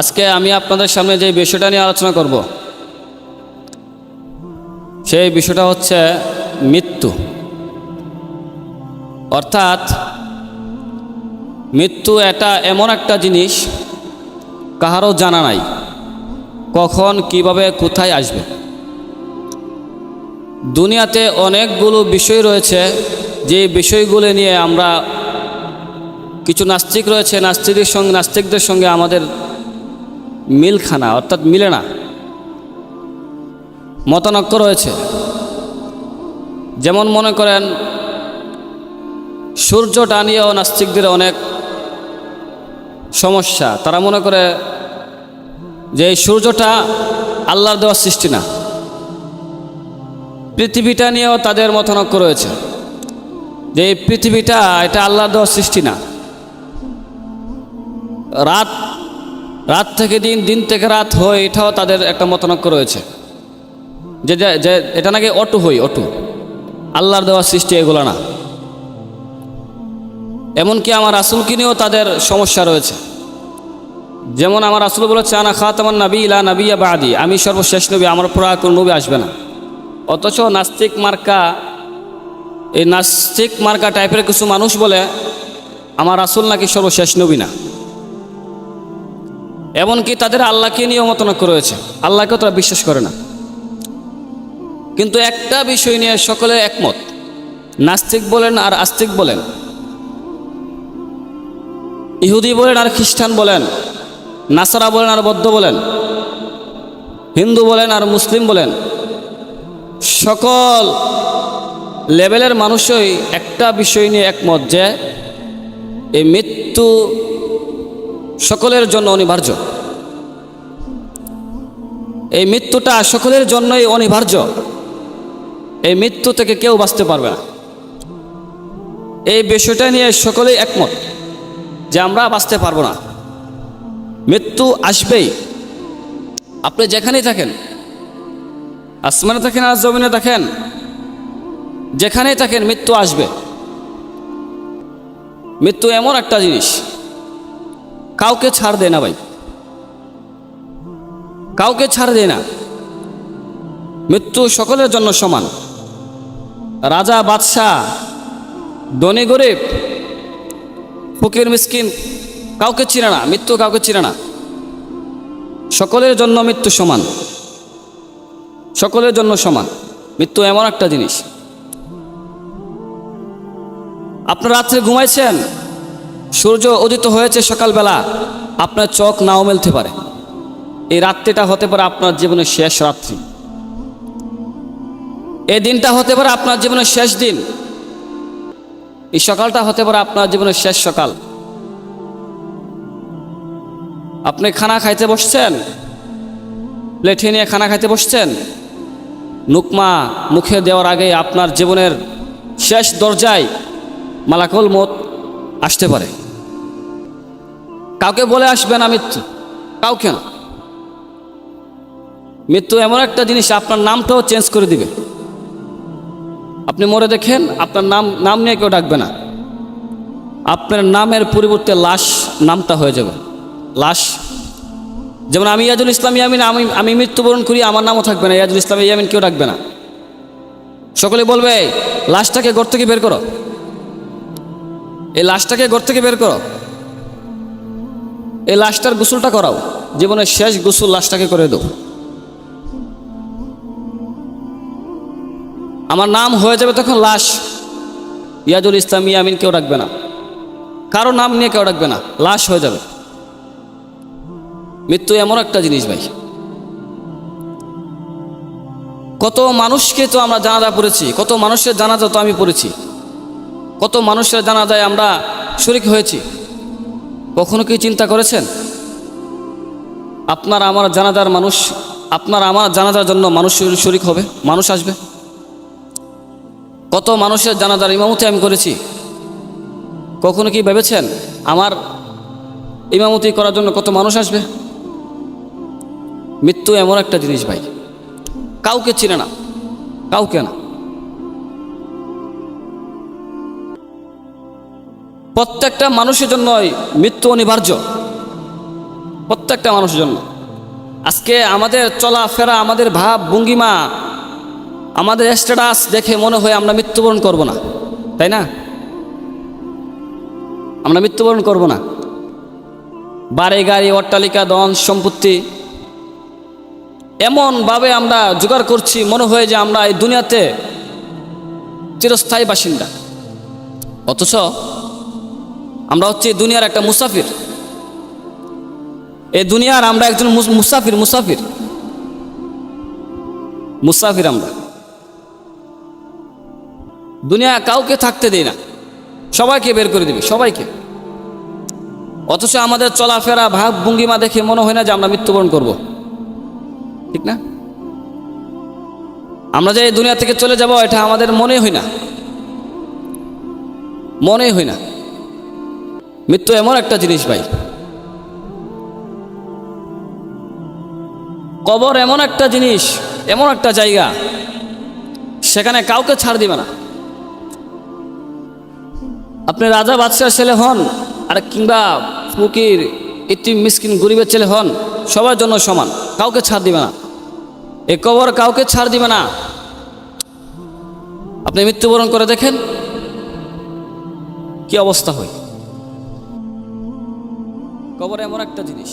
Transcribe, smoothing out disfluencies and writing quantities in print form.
আজকে আমি আপনাদের সামনে যে বিষয়টা নিয়ে আলোচনা করব সেই বিষয়টা হচ্ছে মৃত্যু। অর্থাৎ মৃত্যু এটা এমন একটা জিনিস কাহারও জানা নাই কখন কিভাবে কোথায় আসবে। দুনিয়াতে অনেকগুলো বিষয় রয়েছে যে বিষয়গুলো নিয়ে আমরা কিছু নাস্তিক রয়েছে, নাস্তিকদের সঙ্গে আমাদের মিলখানা অর্থাৎ মিলে না, মতানৈক্য রয়েছে। যেমন মনে করেন সূর্যটা নিয়েও নাস্তিকদের অনেক সমস্যা। তারা মনে করে যে এই সূর্যটা আল্লাহর দেওয়া সৃষ্টি না। পৃথিবীটা নিয়েও তাদের মতানৈক্য রয়েছে যে এই পৃথিবীটা এটা আল্লাহর দেওয়া সৃষ্টি না। রাত থেকে দিন, দিন থেকে রাত হয়, এটাও তাদের একটা মতানৈক্য রয়েছে যে এটা নাকি অটু আল্লাহর দেওয়া সৃষ্টি, এগুলো না। এমনকি আমার রাসূলকে নিয়েও তাদের সমস্যা রয়েছে। যেমন আমার রাসূল বলেছে আনা খাতামান নবী লা নবিয়্যা বাদি, আমি সর্বশেষ নবী, আমার পর আর কোনো নবী আসবে না। অথচ নাস্তিক মার্কা টাইপের কিছু মানুষ বলে আমার রাসূল নাকি সর্বশেষ নবী না। এমনকি তাদের আল্লাহকে নিয়েও মতানৈক্য রয়েছে, আল্লাহকেও তারা বিশ্বাস করে না। কিন্তু একটা বিষয় নিয়ে সকলে একমত, নাস্তিক বলেন আর আস্তিক বলেন, ইহুদি বলেন আর খ্রিস্টান বলেন, নাসারা বলেন আর বৌদ্ধ বলেন, হিন্দু বলেন আর মুসলিম বলেন, সকল লেভেলের মানুষই একটা বিষয় নিয়ে একমত যে এই মৃত্যু সকলের জন্য অনিবার্য। এই মৃত্যুটা সকলের জন্যই অনিবার্য। এই মৃত্যু থেকে কেউ বাঁচতে পারবে না। এই বিষয়টা নিয়ে সকলেই একমত যে আমরা বাঁচতে পারবো না, মৃত্যু আসবেই। আপনি যেখানেই থাকেন, আসমানে থাকেন আর জমিনে থাকেন, যেখানেই থাকেন মৃত্যু আসবে। মৃত্যু এমন একটা জিনিস কাউকে ছাড় দেয় না ভাই, কাউকে ছাড় দেয় না। মৃত্যু সকলের জন্য সমান। রাজা বাদশাহ, ধনী গরিব, ফকির মিসকিন কাউকে চিনে না, মৃত্যু কাউকে চিনে না। সকলের জন্য মৃত্যু সমান, সকলের জন্য সমান। মৃত্যু এমন একটা জিনিস। আপনার রাত্রে ঘুমাইছেন, সূর্য উদিত হয়েছে সকালবেলা, আপনার চোখ নাও মেলতে পারে। এই রাত্রিটা হতে পারে আপনার জীবনের শেষ রাত্রি, এই দিনটা হতে পারে আপনার জীবনের শেষ দিন, এই সকালটা হতে পারে আপনার জীবনের শেষ সকাল। আপনি খানা খাইতে বসছেন, প্লেটে নিয়ে খানা খাইতে বসছেন, লুকমা মুখে দেওয়ার আগে আপনার জীবনের শেষ দরজায় মালাকুল মউত আসতে পারে। কাউকে বলে আসবে না মৃত্যু, কাউকে না। মৃত্যু এমন একটা জিনিস আপনার নামটাও চেঞ্জ করে দিবে। আপনি মরে দেখেন, আপনার নাম নিয়ে কেউ ডাকবে না। আপনার নামের পরিবর্তে লাশ নামটা হয়ে যাবে, লাশ। যেমন আমি ইয়াজুল ইসলাম ইয়ামিন, আমি মৃত্যুবরণ করি, আমার নামও থাকবে না, ইয়াজুল ইসলাম ইয়ামিন কেউ ডাকবে না। সকলে বলবে লাশটাকে ঘর থেকে বের করো, এই লাশটাকে ঘর থেকে বের করো, এই লাশটার গোসলটা করাও, জীবনের শেষ গোসল লাশটাকে করে দাও। আমার নাম হয়ে যাবে তখন লাশ, ইয়াজুল ইসলাম ইয়ামিন কেউ ডাকবে না, কারো নাম নিয়ে কেউ ডাকবে না, লাশ হয়ে যাবে। মৃত্যু এমন একটা জিনিস ভাই। কত মানুষকে তো আমরা জানাজা পড়েছি, কত মানুষের জানাজা তো আমি পড়েছি, কত মানুষের জানাজায় আমরা শরীক হয়েছি। কখনো কি চিন্তা করেছেন আপনার আমার জানাজার জন্য মানুষ শরীক হবে, মানুষ আসবে? কত মানুষের জানাজার ইমামতি আমি করেছি। কখনো কি ভেবেছেন আমার ইমামতি করার জন্য কত মানুষ আসবে? মৃত্যু এমন একটা জিনিস ভাই, কাউকে চিনে না, কাউকে না। প্রত্যেকটা মানুষের জন্যই মৃত্যু অনিবার্য। প্রত্যেকটা মানুষের জন্য। আজকে আমাদের চলাফেরা, আমাদের ভাব ভঙ্গিমা, আমাদের স্ট্যাটাস দেখে মনে হয় আমরা মৃত্যুবরণ করব না, তাই না? আমরা মৃত্যুবরণ করব না। বাড়ি গাড়ি অট্টালিকা ধন সম্পত্তি এমনভাবে আমরা জোগাড় করছি, মনে হয় যে আমরা এই দুনিয়াতে চিরস্থায়ী বাসিন্দা। অথচ আমরা হচ্ছে এই দুনিয়ার একটা মুসাফির। এই দুনিয়ার আমরা একজন মুসাফির মুসাফির মুসাফির আমরা। দুনিয়া কাউকে থাকতে দেয় না, সবাইকে বের করে দিবে, সবাইকে। অথচ আমাদের চলাফেরা ভাব ভঙ্গিমা দেখে মনে হয় না যে আমরা মৃত্যুবরণ করব, ঠিক না? আমরা যে এই দুনিয়া থেকে চলে যাব এটা আমাদের মনে হয় না, মনে হয় না। মৃত্যু এমন একটা জিনিস ভাই, কবর এমন একটা জিনিস, এমন একটা জায়গা, সেখানে কাউকে ছাড় দিবে না। আপনি রাজা বাদশার ছেলে হন আর কিংবা ফকির ইতিম মিসকিন গরিবের ছেলে হন, সবার জন্য সমান, কাউকে ছাড় দিবে না। এই কবর কাউকে ছাড় দিবে না। আপনি মৃত্যুবরণ করে দেখেন কি অবস্থা হয়। কবর এমন একটা জিনিস।